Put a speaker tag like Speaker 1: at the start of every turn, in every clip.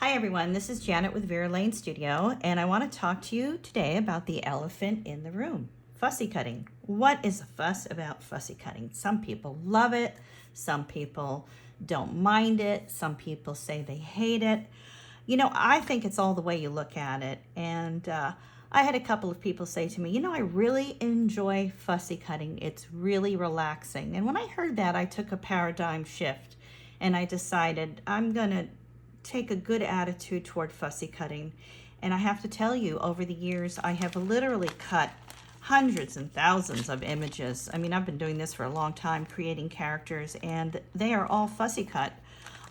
Speaker 1: Hi everyone, this is Janet with Vera Lane Studio, and I want to talk to you today about the elephant in the room, fussy cutting. What is the fuss about fussy cutting? Some people love it, some people don't mind it, some people say they hate it. You know, I think it's all the way you look at it, and I had a couple of people say to me, you know, I really enjoy fussy cutting. It's really relaxing. And when I heard that, I took a paradigm shift and I decided I'm going to take a good attitude toward fussy cutting. And I have to tell you, over the years, I have literally cut hundreds and thousands of images. I mean, I've been doing this for a long time, creating characters, and they are all fussy cut.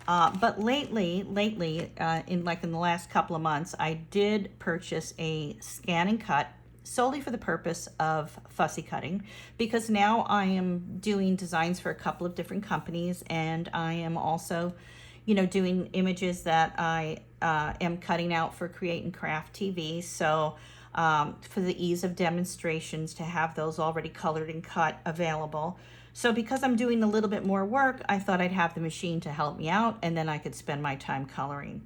Speaker 1: But lately, in the last couple of months, I did purchase a scan and cut solely for the purpose of fussy cutting, because now I am doing designs for a couple of different companies, and I am also doing images that I am cutting out for Create and Craft TV. So for the ease of demonstrations, to have those already colored and cut available. So because I'm doing a little bit more work, I thought I'd have the machine to help me out, and then I could spend my time coloring.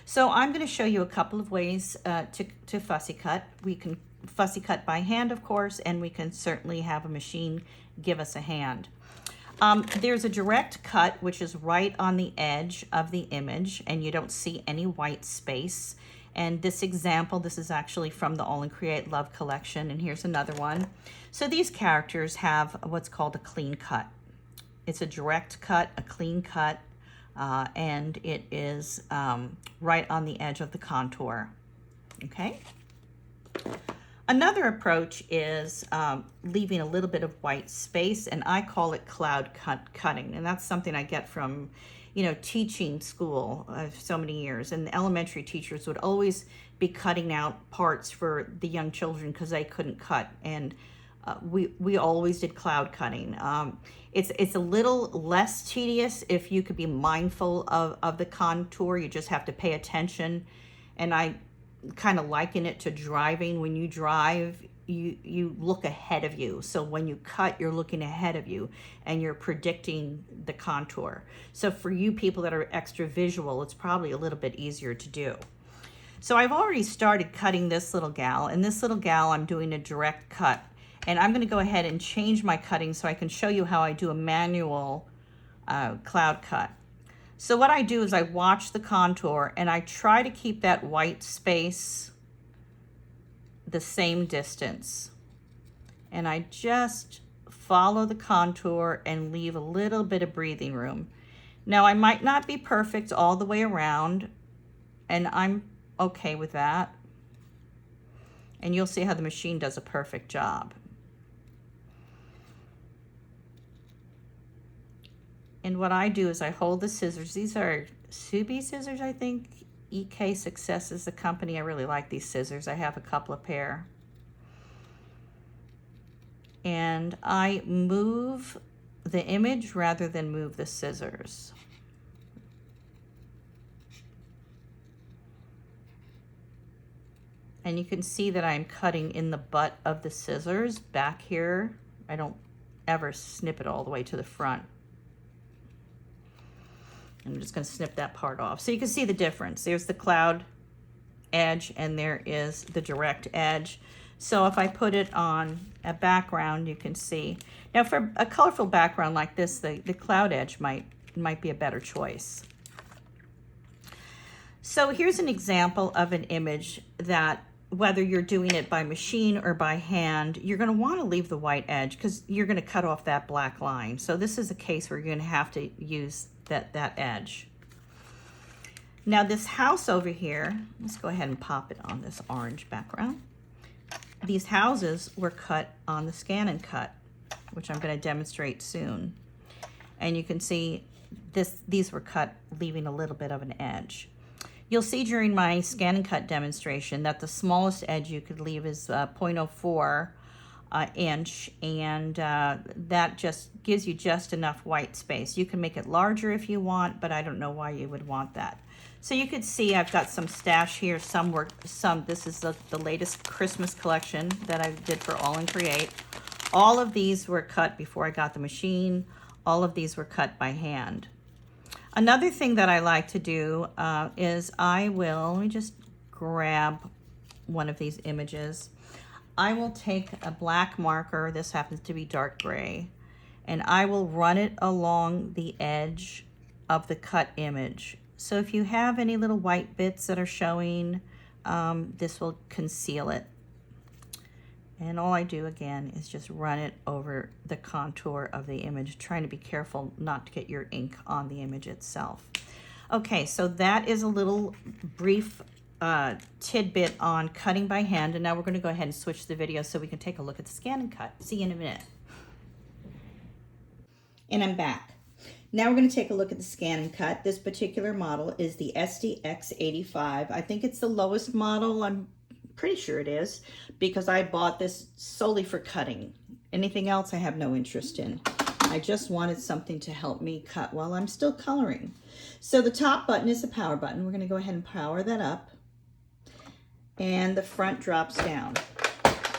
Speaker 1: So I'm going to show you a couple of ways to fussy cut. We can fussy cut by hand, of course, and we can certainly have a machine give us a hand. There's a direct cut, which is right on the edge of the image, and you don't see any white space. And this example, this is actually from the All in Create Love collection, and here's another one. So these characters have what's called a clean cut. It's a direct cut, a clean cut, and it is right on the edge of the contour, okay? Another approach is leaving a little bit of white space, and I call it cloud cutting, and that's something I get from, teaching school so many years. And the elementary teachers would always be cutting out parts for the young children because they couldn't cut, and we always did cloud cutting. It's a little less tedious if you could be mindful of the contour. You just have to pay attention, and I kind of liken it to driving. When you drive, you look ahead of you. So when you cut, you're looking ahead of you and you're predicting the contour. So for you people that are extra visual, it's probably a little bit easier to do. So I've already started cutting this little gal, and this little gal I'm doing a direct cut, and I'm going to go ahead and change my cutting so I can show you how I do a manual cloud cut. So what I do is I watch the contour and I try to keep that white space the same distance. And I just follow the contour and leave a little bit of breathing room. Now, I might not be perfect all the way around, and I'm okay with that. And you'll see how the machine does a perfect job. And what I do is I hold the scissors. These are Subi scissors, I think. EK Success is the company. I really like these scissors. I have a couple of pair. And I move the image rather than move the scissors. And you can see that I'm cutting in the butt of the scissors back here. I don't ever snip it all the way to the front. I'm just going to snip that part off. So you can see the difference. There's the cloud edge and there is the direct edge. So if I put it on a background, you can see. Now for a colorful background like this, the cloud edge might be a better choice. So here's an example of an image that, whether you're doing it by machine or by hand, you're going to want to leave the white edge because you're going to cut off that black line. So this is a case where you're going to have to use that edge. Now this house over here, let's go ahead and pop it on this orange background. These houses were cut on the scan and cut, which I'm going to demonstrate soon. And you can see these were cut leaving a little bit of an edge. You'll see during my scan and cut demonstration that the smallest edge you could leave is 0.04 inch, and that just gives you just enough white space. You can make it larger if you want, but I don't know why you would want that. So you could see I've got some stash here. This is the latest Christmas collection that I did for All in Create. All of these were cut before I got the machine. All of these were cut by hand. Another thing that I like to do is let me just grab one of these images. I will take a black marker, this happens to be dark gray, and I will run it along the edge of the cut image. So if you have any little white bits that are showing, this will conceal it. And all I do again is just run it over the contour of the image, trying to be careful not to get your ink on the image itself. Okay, so that is a little brief tidbit on cutting by hand, and now we're going to go ahead and switch the video so we can take a look at the scan and cut. See you in a minute. And I'm back. Now we're going to take a look at the scan and cut. This particular model is the SDX85. I think it's the lowest model. I'm pretty sure it is, because I bought this solely for cutting. Anything else I have no interest in. I just wanted something to help me cut while I'm still coloring. So the top button is the power button. We're going to go ahead and power that up. And the front drops down.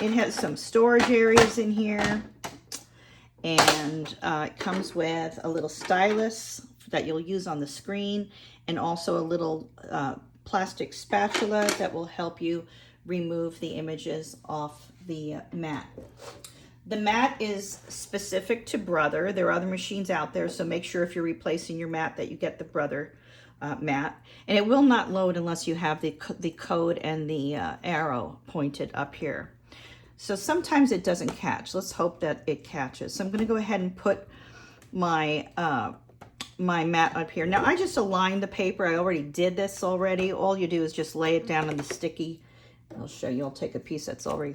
Speaker 1: It has some storage areas in here. And it comes with a little stylus that you'll use on the screen, and also a little plastic spatula that will help you remove the images off the mat. The mat is specific to Brother. There are other machines out there, so make sure if you're replacing your mat that you get the Brother mat. And it will not load unless you have the code and the arrow pointed up here. So sometimes it doesn't catch. Let's hope that it catches. So I'm going to go ahead and put my my mat up here. Now I just aligned the paper. I already did this already. All you do is just lay it down on the sticky. I'll show you. I'll take a piece that's already,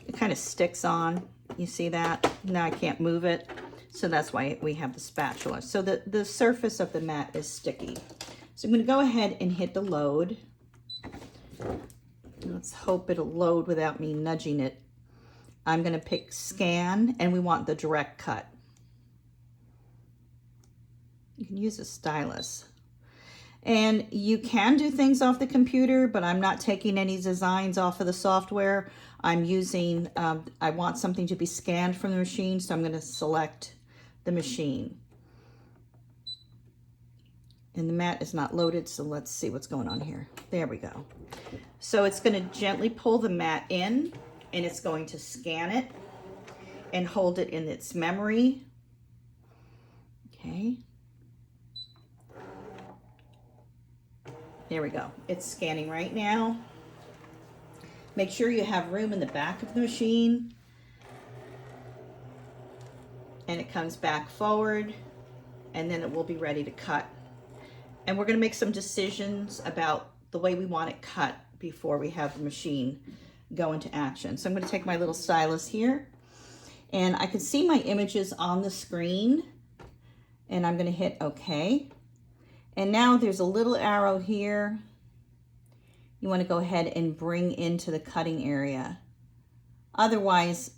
Speaker 1: it kind of sticks on. You see that? Now I can't move it. So that's why we have the spatula. So the surface of the mat is sticky. So I'm going to go ahead and hit the load. Let's hope it'll load without me nudging it. I'm going to pick scan, and we want the direct cut. You can use a stylus. And you can do things off the computer, but I'm not taking any designs off of the software. I'm using, I want something to be scanned from the machine, so I'm going to select the machine. And the mat is not loaded, so let's see what's going on here. There we go. So it's going to gently pull the mat in, and it's going to scan it and hold it in its memory. Okay. There we go. It's scanning right now. Make sure you have room in the back of the machine. And it comes back forward, and then it will be ready to cut. And we're going to make some decisions about the way we want it cut before we have the machine go into action. So I'm going to take my little stylus here, and I can see my images on the screen, and I'm going to hit OK. And now there's a little arrow here. You want to go ahead and bring into the cutting area. Otherwise,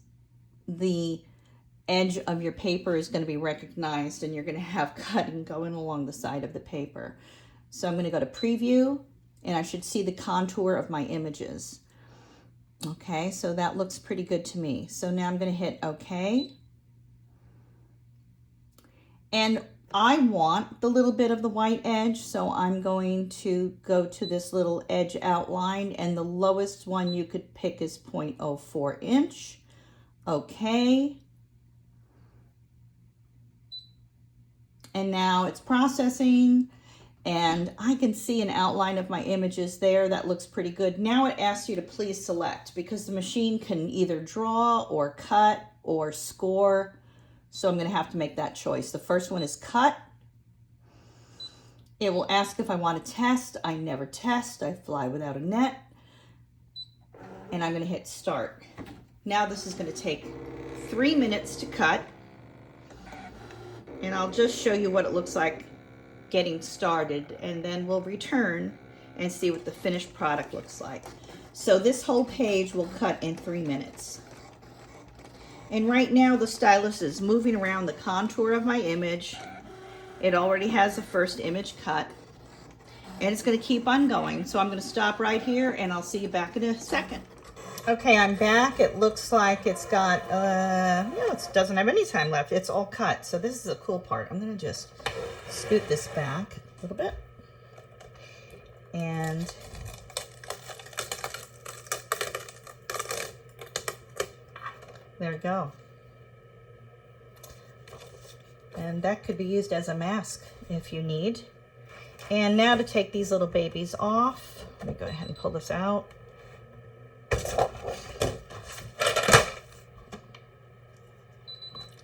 Speaker 1: the edge of your paper is going to be recognized, and you're going to have cutting going along the side of the paper. So I'm going to go to preview, and I should see the contour of my images. Okay, so that looks pretty good to me. So now I'm going to hit OK. And I want the little bit of the white edge, so I'm going to go to this little edge outline, and the lowest one you could pick is 0.04 inch. Okay. And now it's processing, and I can see an outline of my images there. That looks pretty good. Now it asks you to please select, because the machine can either draw or cut or score. So I'm going to have to make that choice. The first one is cut. It will ask if I want to test. I never test. I fly without a net. And I'm going to hit start. Now this is going to take 3 minutes to cut. And I'll just show you what it looks like getting started, and then we'll return and see what the finished product looks like. So this whole page will cut in 3 minutes. And right now the stylus is moving around the contour of my image. It already has the first image cut, and it's going to keep on going. So I'm going to stop right here, and I'll see you back in a second. Okay, I'm back. It looks like it's got, no, it doesn't have any time left. It's all cut. So this is a cool part. I'm going to just scoot this back a little bit. And there we go. And that could be used as a mask if you need. And now to take these little babies off, let me go ahead and pull this out.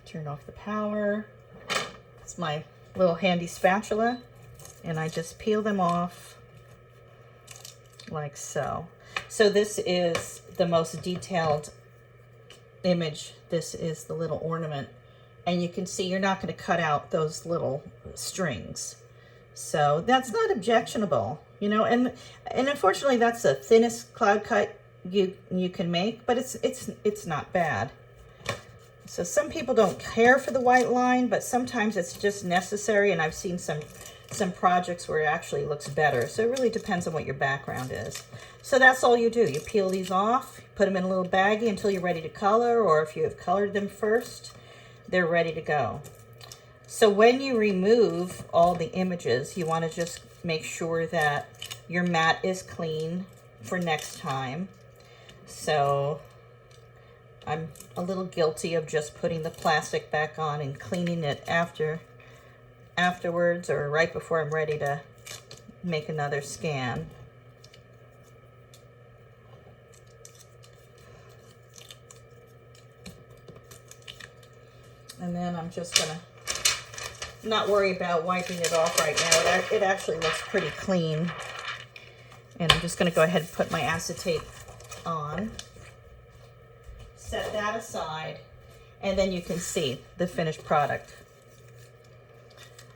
Speaker 1: Turn off the power. It's my little handy spatula, and I just peel them off like so. So this is the most detailed image. This is the little ornament, and you can see you're not going to cut out those little strings. So that's not objectionable, you know, and unfortunately that's the thinnest cloud cut you can make, but it's not bad. So some people don't care for the white line, but sometimes it's just necessary, and I've seen some projects where it actually looks better. So it really depends on what your background is. So that's all you do. You peel these off, put them in a little baggie until you're ready to color, or if you have colored them first, they're ready to go. So when you remove all the images, you want to just make sure that your mat is clean for next time. So I'm a little guilty of just putting the plastic back on and cleaning it afterwards or right before I'm ready to make another scan. And then I'm just gonna not worry about wiping it off right now. It actually looks pretty clean. And I'm just gonna go ahead and put my acetate on. Set that aside, and then you can see the finished product.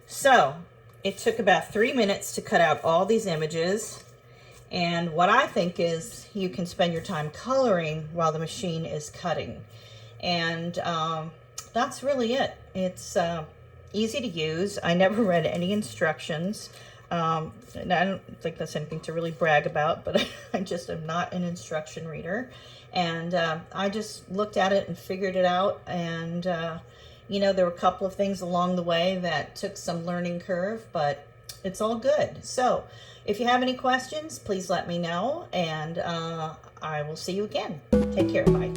Speaker 1: So it took about 3 minutes to cut out all these images, and what I think is you can spend your time coloring while the machine is cutting, and that's really it. It's easy to use. I never read any instructions. And I don't think that's anything to really brag about, but I just am not an instruction reader. And I just looked at it and figured it out. And, you know, there were a couple of things along the way that took some learning curve, but it's all good. So if you have any questions, please let me know. And I will see you again. Take care. Bye.